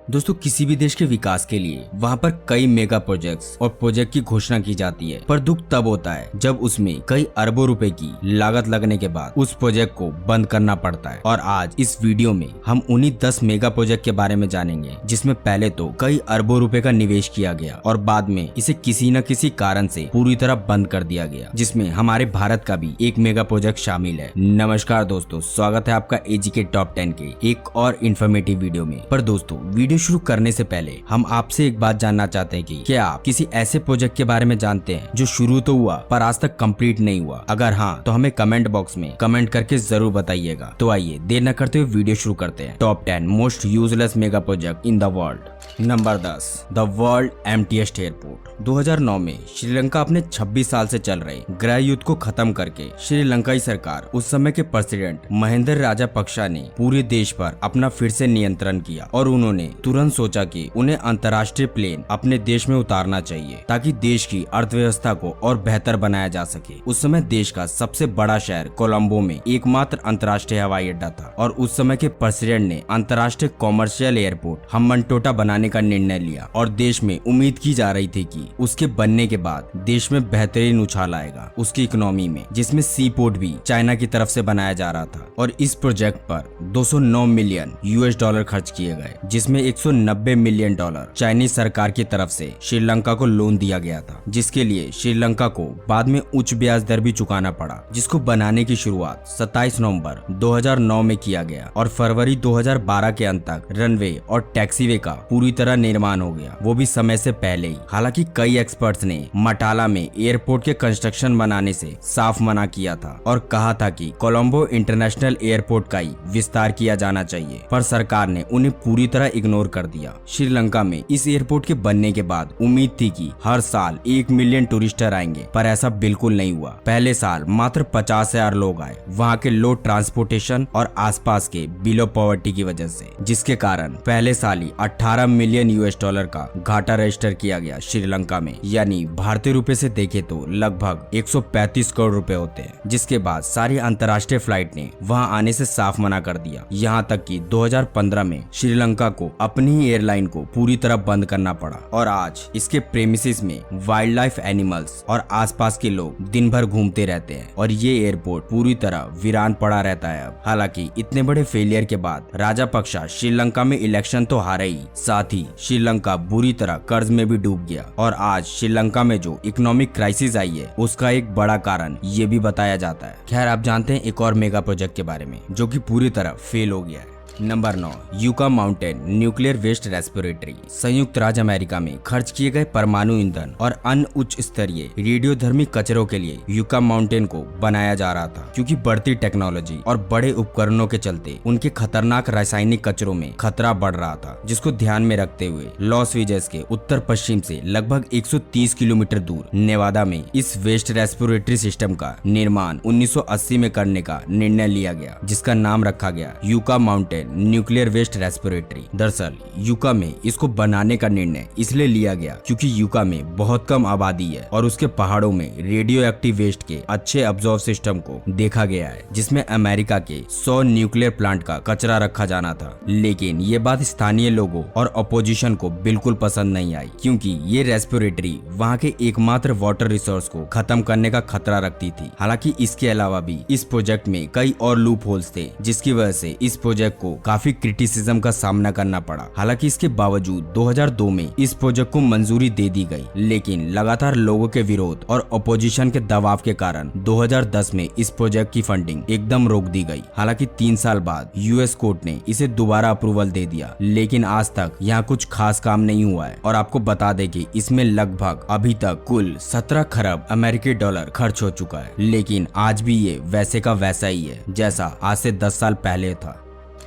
दोस्तों किसी भी देश के विकास के लिए वहाँ पर कई मेगा प्रोजेक्ट्स और प्रोजेक्ट की घोषणा की जाती है, पर दुख तब होता है जब उसमें कई अरबों रुपए की लागत लगने के बाद उस प्रोजेक्ट को बंद करना पड़ता है। और आज इस वीडियो में हम उन्हीं 10 मेगा प्रोजेक्ट के बारे में जानेंगे जिसमें पहले तो कई अरबों रुपए का निवेश किया गया और बाद में इसे किसी न किसी कारण से पूरी तरह बंद कर दिया गया, जिसमें हमारे भारत का भी एक मेगा प्रोजेक्ट शामिल है। नमस्कार दोस्तों, स्वागत है आपका एजी के टॉप 10 के एक और इन्फॉर्मेटिव वीडियो में। पर दोस्तों वीडियो शुरू करने से पहले हम आपसे एक बात जानना चाहते हैं कि क्या आप किसी ऐसे प्रोजेक्ट के बारे में जानते हैं जो शुरू तो हुआ पर आज तक कंप्लीट नहीं हुआ? अगर हाँ तो हमें कमेंट बॉक्स में कमेंट करके जरूर बताइएगा। तो आइए देर न करते हुए वीडियो शुरू करते हैं। Top 10 most useless mega project in the world. Number 10, the world emptiest airport. 2009 में श्रीलंका अपने 26 साल से चल रहे गृह युद्ध को खत्म करके श्रीलंकाई सरकार उस समय के प्रेसिडेंट महेंद्र राजापक्षा ने पूरे देश पर अपना फिर से नियंत्रण किया और उन्होंने तुरंत सोचा कि उन्हें अंतर्राष्ट्रीय प्लेन अपने देश में उतारना चाहिए ताकि देश की अर्थव्यवस्था को और बेहतर बनाया जा सके। उस समय देश का सबसे बड़ा शहर कोलंबो में एकमात्र अंतर्राष्ट्रीय हवाई अड्डा था और उस समय के प्रेसिडेंट ने अंतर्राष्ट्रीय कॉमर्शियल एयरपोर्ट हम्बनटोटा बनाने का निर्णय लिया और देश में उम्मीद की जा रही थी कि उसके बनने के बाद देश में बेहतरीन उछाल आएगा उसकी इकोनॉमी में, जिसमें सी पोर्ट भी चाइना की तरफ से बनाया जा रहा था। और इस प्रोजेक्ट पर 209 मिलियन यूएस डॉलर खर्च किए गए, जिसमें 190 मिलियन डॉलर चाइनीज सरकार की तरफ से श्रीलंका को लोन दिया गया था, जिसके लिए श्रीलंका को बाद में उच्च ब्याज दर भी चुकाना पड़ा, जिसको बनाने की शुरुआत 27 नवंबर 2009 में किया गया और फरवरी 2012 के अंत तक रनवे और टैक्सीवे का पूरी तरह निर्माण हो गया, वो भी समय से पहले ही। हालांकि कई एक्सपर्ट्स ने मटाला में एयरपोर्ट के कंस्ट्रक्शन बनाने से साफ मना किया था और कहा था कि कोलंबो इंटरनेशनल एयरपोर्ट का ही विस्तार किया जाना चाहिए, पर सरकार ने उन्हें पूरी तरह इग्नोर कर दिया। श्रीलंका में इस एयरपोर्ट के बनने के बाद उम्मीद थी कि हर साल 1 मिलियन टूरिस्टर आएंगे, पर ऐसा बिल्कुल नहीं हुआ। पहले साल मात्र 50,000 लोग आए, वहाँ के लो ट्रांसपोर्टेशन और आसपास के बिलो पॉवर्टी की वजह से, जिसके कारण पहले साल ही 18 मिलियन यूएस डॉलर का घाटा रजिस्टर किया गया श्रीलंका में, यानी भारतीय रुपए से देखे तो लगभग 135 करोड़ रुपए होते हैं। जिसके बाद सारी अंतर्राष्ट्रीय फ्लाइट ने वहां आने से साफ मना कर दिया, यहां तक कि 2015 में श्रीलंका को अपनी ही एयरलाइन को पूरी तरह बंद करना पड़ा और आज इसके प्रेमिसेस में वाइल्ड लाइफ एनिमल्स और आसपास के लोग दिन भर घूमते रहते हैं और ये एयरपोर्ट पूरी तरह वीरान पड़ा रहता है अब। हालांकि इतने बड़े फेलियर के बाद राजापक्षा श्रीलंका में इलेक्शन तो हारे ही, साथ ही श्रीलंका बुरी तरह कर्ज में भी डूब गया और आज श्रीलंका में जो इकोनॉमिक क्राइसिस आई है उसका एक बड़ा कारण ये भी बताया जाता है। खैर, आप जानते हैं एक और मेगा प्रोजेक्ट के बारे में जो कि पूरी तरह फेल हो गया है। Number 9, Yucca mountain nuclear waste respiratory. संयुक्त राज्य अमेरिका में खर्च किए गए परमाणु ईंधन और अन्य उच्च स्तरीय रेडियोधर्मी कचरों के लिए यूका माउंटेन को बनाया जा रहा था, क्योंकि बढ़ती टेक्नोलॉजी और बड़े उपकरणों के चलते उनके खतरनाक रासायनिक कचरों में खतरा बढ़ रहा था, जिसको ध्यान में रखते हुए लॉस वेजेस के उत्तर पश्चिम से लगभग 130 किलोमीटर दूर नेवादा में इस वेस्ट रेस्पिरेटरी सिस्टम का निर्माण 1980 में करने का निर्णय लिया गया, जिसका नाम रखा गया Yucca mountain nuclear waste respiratory. दरअसल यूका में इसको बनाने का निर्णय इसलिए लिया गया क्योंकि यूका में बहुत कम आबादी है और उसके पहाड़ों में रेडियो एक्टिव वेस्ट के अच्छे ऑब्जॉर्व सिस्टम को देखा गया है, जिसमें अमेरिका के 100 न्यूक्लियर प्लांट का कचरा रखा जाना था। लेकिन ये बात स्थानीय लोगों और अपोजिशन को बिल्कुल पसंद नहीं आई, क्योंकि ये रेस्पिरेटरी वहाँ के एकमात्र वाटर रिसोर्स को खत्म करने का खतरा रखती थी। हालांकि इसके अलावा भी इस प्रोजेक्ट में कई और लूप होल्स थे, जिसकी वजह से इस प्रोजेक्ट को काफी क्रिटिसिज्म का सामना करना पड़ा। हालांकि इसके बावजूद 2002 में इस प्रोजेक्ट को मंजूरी दे दी गई, लेकिन लगातार लोगों के विरोध और अपोजिशन के दबाव के कारण 2010 में इस प्रोजेक्ट की फंडिंग एकदम रोक दी गई। हालांकि 3 साल बाद यूएस कोर्ट ने इसे दोबारा अप्रूवल दे दिया, लेकिन आज तक यहाँ कुछ खास काम नहीं हुआ है। और आपको बता दें कि इसमें लगभग अभी तक कुल 17 खरब अमेरिकी डॉलर खर्च हो चुका है, लेकिन आज भी ये वैसे का वैसा ही है जैसा आज से 10 साल पहले था।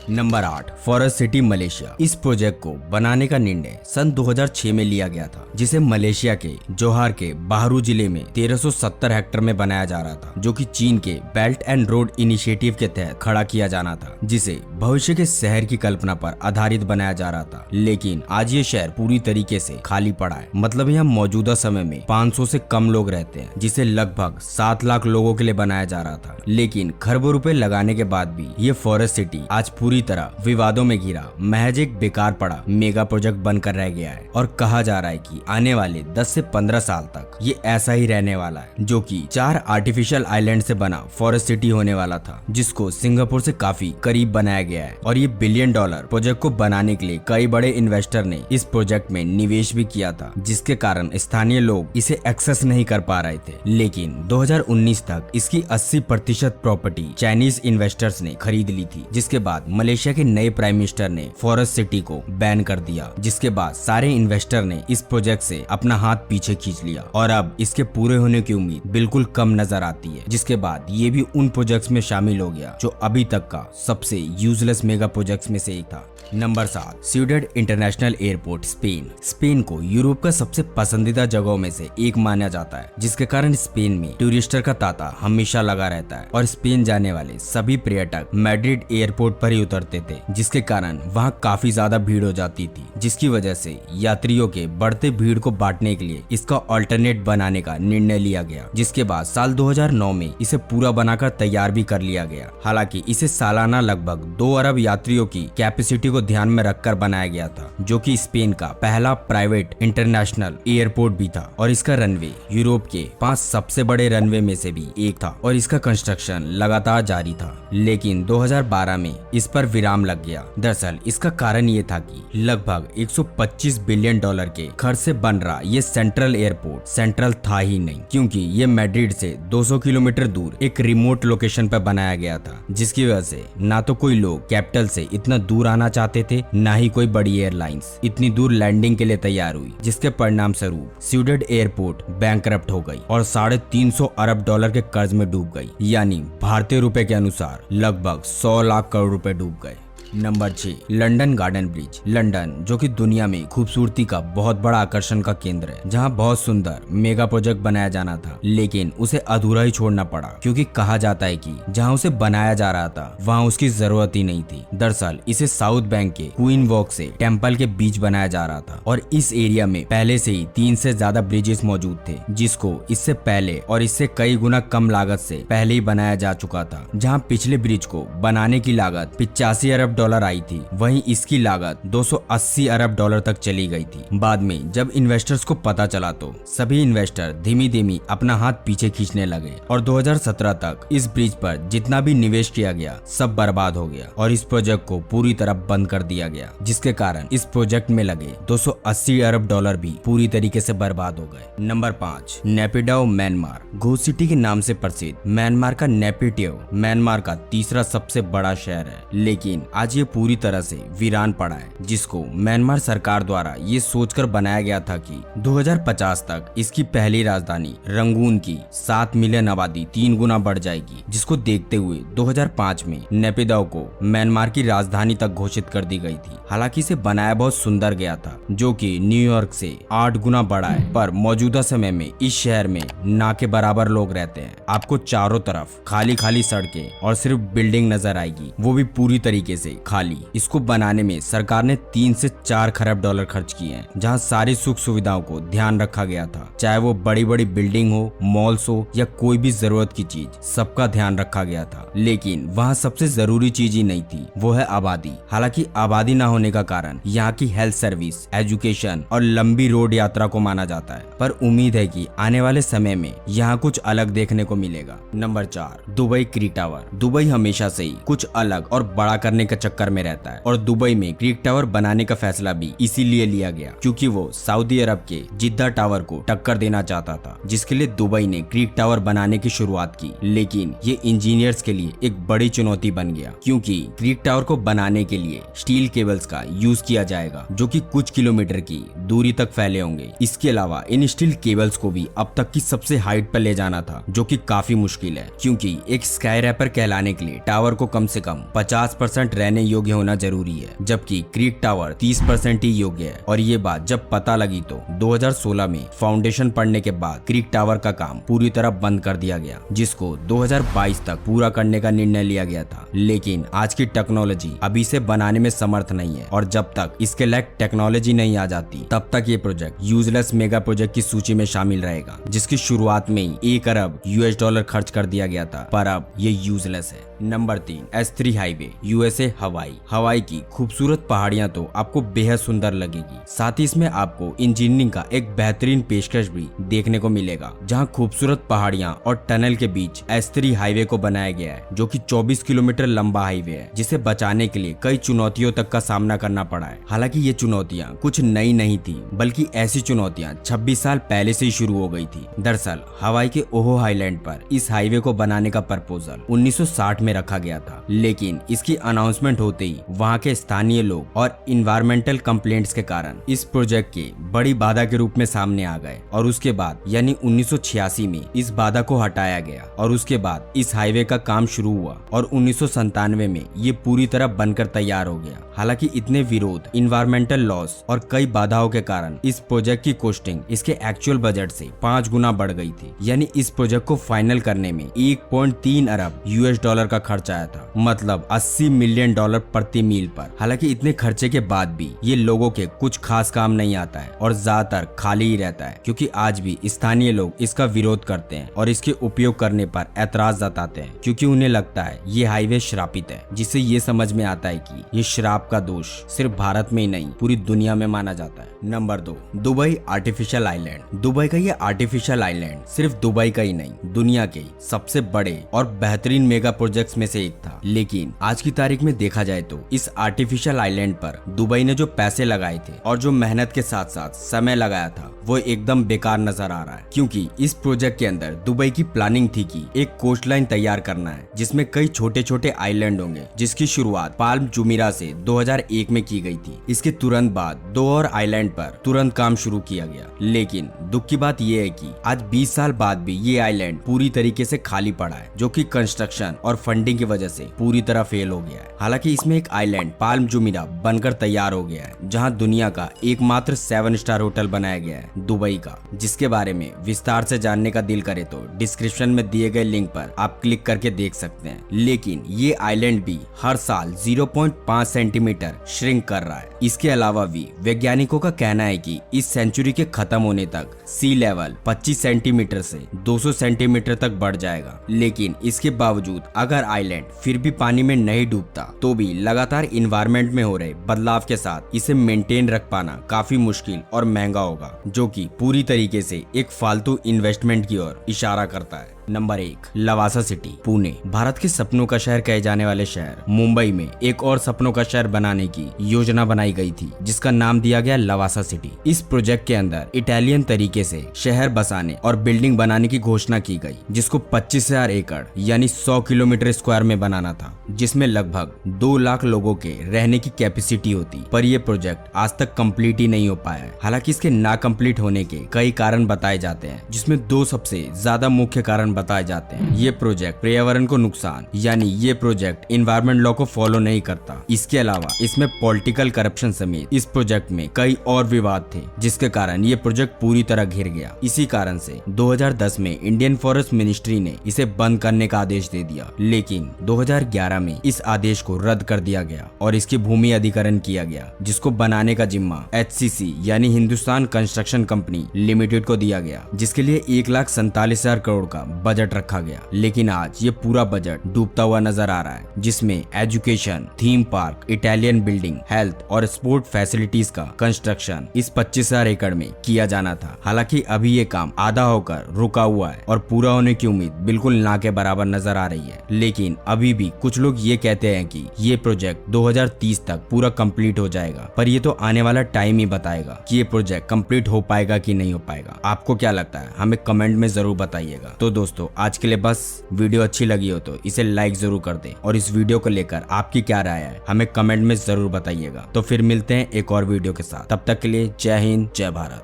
Number 8, forest city Malaysia. इस प्रोजेक्ट को बनाने का निर्णय सन 2006 में लिया गया था, जिसे मलेशिया के जोहार के बाहरू जिले में 1370 हेक्टेयर में बनाया जा रहा था, जो कि चीन के बेल्ट एंड रोड इनिशिएटिव के तहत खड़ा किया जाना था, जिसे भविष्य के शहर की कल्पना पर आधारित बनाया जा रहा था। लेकिन आज ये शहर पूरी तरीके से खाली पड़ा है, मतलब यहाँ मौजूदा समय में 500 से कम लोग रहते हैं, जिसे लगभग 7 लाख लोगों के लिए बनाया जा रहा था। लेकिन खरबों रुपए लगाने के बाद भी ये फॉरेस्ट सिटी आज पूरी पूरी तरह विवादों में घिरा महज एक बेकार पड़ा मेगा प्रोजेक्ट बनकर रह गया है और कहा जा रहा है कि आने वाले 10 से 15 साल तक ये ऐसा ही रहने वाला है, जो कि 4 आर्टिफिशियल आइलैंड से बना फॉरेस्ट सिटी होने वाला था, जिसको सिंगापुर से काफी करीब बनाया गया है। और ये $1 बिलियन प्रोजेक्ट को बनाने के लिए कई बड़े इन्वेस्टर ने इस प्रोजेक्ट में निवेश भी किया था, जिसके कारण स्थानीय लोग इसे एक्सेस नहीं कर पा रहे थे। लेकिन 2019 तक इसकी 80% प्रॉपर्टी चाइनीज इन्वेस्टर्स ने खरीद ली थी, जिसके बाद मलेशिया के नए प्राइम मिनिस्टर ने फॉरेस्ट सिटी को बैन कर दिया, जिसके बाद सारे इन्वेस्टर ने इस प्रोजेक्ट से अपना हाथ पीछे खींच लिया और अब इसके पूरे होने की उम्मीद बिल्कुल कम नजर आती है। जिसके बाद ये भी उन प्रोजेक्ट्स में शामिल हो गया जो अभी तक का सबसे यूजलेस मेगा प्रोजेक्ट्स में से एक था। Number 7, Ciudad international airport, Spain. Spain को यूरोप का सबसे पसंदीदा जगहों में से एक माना जाता है, जिसके कारण स्पेन में टूरिस्टर का तांता हमेशा लगा रहता है और स्पेन जाने वाले सभी पर्यटक मैड्रिड एयरपोर्ट पर ही उतरते थे, जिसके कारण वहां काफी ज्यादा भीड़ हो जाती थी, जिसकी वजह से यात्रियों के बढ़ते भीड़ को बांटने के लिए इसका ऑल्टरनेट बनाने का निर्णय लिया गया, जिसके बाद साल 2009 में इसे पूरा बनाकर तैयार भी कर लिया गया। हालांकि इसे सालाना लगभग 2 अरब यात्रियों की कैपेसिटी को ध्यान में रखकर बनाया गया था, जो कि स्पेन का पहला प्राइवेट इंटरनेशनल एयरपोर्ट भी था और इसका रनवे यूरोप के 5 सबसे बड़े रनवे में से भी एक था और इसका कंस्ट्रक्शन लगातार जारी था। लेकिन 2012 में इस पर विराम लग गया। दरअसल इसका कारण ये था कि लगभग $125 बिलियन के खर्च से बन रहा ये सेंट्रल एयरपोर्ट सेंट्रल था ही नहीं, क्योंकि ये मैड्रिड से 200 किलोमीटर दूर एक रिमोट लोकेशन पर बनाया गया था, जिसकी वजह से ना तो कोई लोग कैपिटल से इतना दूर आना चाहते थे, ना ही कोई बड़ी एयरलाइंस इतनी दूर लैंडिंग के लिए तैयार हुई, जिसके परिणाम स्वरूप सियूडेड एयरपोर्ट बैंकरप्ट हो गई और $350 अरब के कर्ज में डूब गई, यानी भारतीय रुपए के अनुसार लगभग 100 लाख करोड़ रुपए डूब गए। Number 6, London garden bridge. London, जो कि दुनिया में खूबसूरती का बहुत बड़ा आकर्षण का केंद्र है, जहां बहुत सुंदर मेगा प्रोजेक्ट बनाया जाना था, लेकिन उसे अधूरा ही छोड़ना पड़ा, क्योंकि कहा जाता है कि जहां उसे बनाया जा रहा था वहां उसकी जरूरत ही नहीं थी। दरअसल इसे साउथ बैंक के क्वीन वॉक से टेम्पल के बीच बनाया जा रहा था और इस एरिया में पहले से ही 3 से ज्यादा ब्रिजेस मौजूद थे, जिसको इससे पहले और इससे कई गुना कम लागत से पहले ही बनाया जा चुका था। जहाँ पिछले ब्रिज को बनाने की लागत $85 अरब आई थी, वहीं इसकी लागत $280 अरब तक चली गई थी। बाद में जब इन्वेस्टर्स को पता चला तो सभी इन्वेस्टर धीमी धीमी अपना हाथ पीछे खींचने लगे और 2017 तक इस ब्रिज पर जितना भी निवेश किया गया सब बर्बाद हो गया और इस प्रोजेक्ट को पूरी तरह बंद कर दिया गया, जिसके कारण इस प्रोजेक्ट में लगे $280 अरब भी पूरी तरीके से बर्बाद हो गए। Number 5, Naypyidaw, Myanmar. Ghost city के नाम से प्रसिद्ध म्यांमार का नेपिडाओ म्यांमार का तीसरा सबसे बड़ा शहर है, लेकिन आज ये पूरी तरह से वीरान पड़ा है, जिसको म्यांमार सरकार द्वारा ये सोचकर बनाया गया था कि 2050 तक इसकी पहली राजधानी रंगून की 7 मिलियन आबादी 3 गुना बढ़ जाएगी, जिसको देखते हुए 2005 में नेपिडाओ को म्यांमार की राजधानी तक घोषित कर दी गई थी। हालांकि इसे बनाया बहुत सुंदर गया था, जो कि न्यूयॉर्क से 8 गुना बड़ा है, पर मौजूदा समय में इस शहर में ना के बराबर लोग रहते हैं। आपको चारों तरफ खाली खाली सड़कें और सिर्फ बिल्डिंग नजर आएगी, वो भी पूरी तरीके से खाली। इसको बनाने में सरकार ने 3 से 4 खरब डॉलर खर्च किए हैं, जहां सारी सुख सुविधाओं को ध्यान रखा गया था, चाहे वो बड़ी बड़ी बिल्डिंग हो, मॉल्स हो या कोई भी जरूरत की चीज, सबका ध्यान रखा गया था। लेकिन वहां सबसे जरूरी चीज ही नहीं थी, वो है आबादी। हालांकि आबादी न होने का कारण यहाँ की हेल्थ सर्विस, एजुकेशन और लंबी रोड यात्रा को माना जाता है, पर उम्मीद है कि आने वाले समय में यहाँ कुछ अलग देखने को मिलेगा। नंबर 4, दुबई क्रिक टावर। दुबई हमेशा से ही कुछ अलग और बड़ा करने के चक्कर में रहता है और दुबई में क्रिक टावर बनाने का फैसला भी इसीलिए लिया गया क्योंकि वो सऊदी अरब के जिद्दा टावर को टक्कर देना चाहता था, जिसके लिए दुबई ने क्रिक टावर बनाने की शुरुआत की। लेकिन ये इंजीनियर्स के लिए एक बड़ी चुनौती बन गया, क्योंकि क्रिक टावर को बनाने के लिए स्टील केबल्स का यूज किया जाएगा, जो कि कुछ किलोमीटर की दूरी तक फैले होंगे। इसके अलावा इन स्टील केबल्स को भी अब तक की सबसे हाइट पर ले जाना था, जो कि काफी मुश्किल है, क्योंकि एक स्काई रैपर कहलाने के लिए टावर को कम से कम 50% रहने योग्य होना जरूरी है, जबकि क्रिक टावर 30% ही योग्य है। और ये बात जब पता लगी तो 2016 में फाउंडेशन पड़ने के बाद क्रिक टावर का काम पूरी तरह बंद कर दिया गया, जिसको 2022 तक पूरा करने का निर्णय लिया गया था। लेकिन आज की टेक्नोलॉजी अभी से बनाने में समर्थ नहीं है और जब तक इसके लायक टेक्नोलॉजी नहीं आ जाती तब तक ये प्रोजेक्ट यूजलेस मेगा प्रोजेक्ट की सूची में शामिल रहेगा, जिसकी शुरुआत में ही $1 अरब खर्च कर दिया गया था, पर अब ये यूजलेस है। नंबर 3, S3 हाईवे USA हवाई। हवाई की खूबसूरत पहाड़ियां तो आपको बेहद सुंदर लगेगी, साथ ही इसमें आपको इंजीनियरिंग का एक बेहतरीन पेशकश भी देखने को मिलेगा, जहां खूबसूरत पहाड़ियां और टनल के बीच S3 हाईवे को बनाया गया है, जो कि 24 किलोमीटर लंबा हाईवे है, जिसे बचाने के लिए कई चुनौतियों तक का सामना करना पड़ा है। हालांकि ये चुनौतियां कुछ नई नहीं थी, बल्कि ऐसी चुनौतियां 26 साल पहले से ही शुरू हो गई थी। दरअसल हवाई के ओहो आइलैंड पर इस हाईवे को बनाने का प्रपोजल 1960 में रखा गया था, लेकिन इसकी अनाउंसमेंट होते ही वहां के स्थानीय लोग और इन्वायरमेंटल कंप्लेंट्स के कारण इस प्रोजेक्ट के बड़ी बाधा के रूप में सामने आ गए, और उसके बाद यानी 1986 में इस बाधा को हटाया गया, और उसके बाद इस हाईवे का काम शुरू हुआ और 1997 में ये पूरी तरह बनकर तैयार हो गया। हालांकि इतने विरोध, इन्वायरमेंटल लॉस और कई बाधाओं के कारण इस प्रोजेक्ट की कॉस्टिंग इसके एक्चुअल बजट से 5 गुना बढ़ गई थी। यानी इस प्रोजेक्ट को फाइनल करने में 1.3 अरब US का खर्च आया था, मतलब $80 मिलियन प्रति मील पर। हालांकि इतने खर्चे के बाद भी ये लोगों के कुछ खास काम नहीं आता है और ज्यादातर खाली ही रहता है, क्योंकि आज भी स्थानीय लोग इसका विरोध करते हैं और इसके उपयोग करने पर ऐतराज जताते हैं, क्योंकि उन्हें लगता है ये हाईवे श्रापित है, जिससे ये समझ में आता है कि ये श्राप का दोष सिर्फ भारत में ही नहीं पूरी दुनिया में माना जाता है। Number 2, Dubai artificial island. Dubai का ये आर्टिफिशियल आइलैंड सिर्फ दुबई का ही नहीं, दुनिया के सबसे बड़े और बेहतरीन मेगा प्रोजेक्ट्स में से एक था। लेकिन आज की तारीख में देखा जाए तो इस आर्टिफिशियल आइलैंड पर दुबई ने जो पैसे लगाए थे और जो मेहनत के साथ साथ समय लगाया था, वो एकदम बेकार नजर आ रहा है, क्योंकि इस प्रोजेक्ट के अंदर दुबई की प्लानिंग थी कि एक कोस्ट लाइन तैयार करना है, जिसमें कई छोटे छोटे आइलैंड होंगे, जिसकी शुरुआत पाल्म जुमीरा से 2001 में की गई थी। इसके तुरंत बाद 2 और आइलैंड पर तुरंत काम शुरू किया गया। लेकिन दुख की बात यह है कि आज 20 साल बाद भी ये आइलैंड पूरी तरीके से खाली पड़ा है, जो कि कंस्ट्रक्शन और फंडिंग की वजह से पूरी तरह फेल हो गया है। हालांकि इसमें एक आइलैंड पाल्म जुमीरा बनकर तैयार हो गया है, जहां दुनिया का एकमात्र 7 स्टार होटल बनाया गया है, दुबई का, जिसके बारे में विस्तार से जानने का दिल करे तो डिस्क्रिप्शन में दिए गए लिंक पर आप क्लिक करके देख सकते हैं। लेकिन ये आइलैंड भी हर साल 0.5 सेंटीमीटर श्रिंक कर रहा है। इसके अलावा भी वैज्ञानिकों का कहना है कि इस सेंचुरी के खत्म होने तक सी लेवल 25 सेंटीमीटर से 200 सेंटीमीटर तक बढ़ जाएगा। लेकिन इसके बावजूद अगर आइलैंड फिर भी पानी में नहीं डूबता, तो भी लगातार इन्वायरमेंट में हो रहे बदलाव के साथ इसे मेंटेन रख पाना काफी मुश्किल और महंगा होगा, जो कि पूरी तरीके से एक फालतू इन्वेस्टमेंट की ओर इशारा करता है। Number 1, Lavasa city, Pune. भारत के सपनों का शहर कहे जाने वाले शहर मुंबई में एक और सपनों का शहर बनाने की योजना बनाई गई थी, जिसका नाम दिया गया लवासा सिटी। इस प्रोजेक्ट के अंदर इटालियन तरीके से शहर बसाने और बिल्डिंग बनाने की घोषणा की गई, जिसको 25,000 एकड़ यानी 100 किलोमीटर स्क्वायर में बनाना था, जिसमें लगभग 2 लाख लोगों के रहने की कैपेसिटी होती। पर यह प्रोजेक्ट आज तक कंप्लीट ही नहीं हो पाया है। हालांकि इसके ना कंप्लीट होने के कई कारण बताए जाते हैं, जिसमें 2 सबसे ज्यादा मुख्य कारण बताए जाते हैं। ये प्रोजेक्ट पर्यावरण को नुकसान, यानी ये प्रोजेक्ट एनवायरमेंट लॉ को फॉलो नहीं करता। इसके अलावा इसमें पॉलिटिकल करप्शन समेत इस प्रोजेक्ट में कई और विवाद थे, जिसके कारण ये प्रोजेक्ट पूरी तरह घिर गया। इसी कारण से 2010 में इंडियन फॉरेस्ट मिनिस्ट्री ने इसे बंद करने का आदेश दे दिया, लेकिन 2011 में इस आदेश को रद्द कर दिया गया और इसकी भूमि अधिग्रहण किया गया, जिसको बनाने का जिम्मा HCC यानी हिंदुस्तान कंस्ट्रक्शन कंपनी लिमिटेड को दिया गया, जिसके लिए 1,47,000 करोड़ का बजट रखा गया। लेकिन आज ये पूरा बजट डूबता हुआ नजर आ रहा है, जिसमें education, theme park, Italian building, health और स्पोर्ट फैसिलिटीज का कंस्ट्रक्शन इस 25,000 एकड़ में किया जाना था। हालांकि अभी ये काम आधा होकर रुका हुआ है और पूरा होने की उम्मीद बिल्कुल ना के बराबर नजर आ रही है। लेकिन अभी भी कुछ लोग ये कहते हैं कि ये प्रोजेक्ट 2030 तक पूरा कंप्लीट हो जाएगा, पर ये तो आने वाला टाइम ही बताएगा कि ये प्रोजेक्ट कंप्लीट हो पाएगा कि नहीं हो पाएगा। आपको क्या लगता है, हमें कमेंट में जरूर बताइएगा। तो दोस्तों, आज के लिए बस। वीडियो अच्छी लगी हो तो इसे लाइक जरूर कर दें और इस वीडियो को लेकर आपकी क्या राय है हमें कमेंट में जरूर बताइएगा। तो फिर मिलते हैं एक और वीडियो के साथ, तब तक के लिए जय हिंद, जय भारत।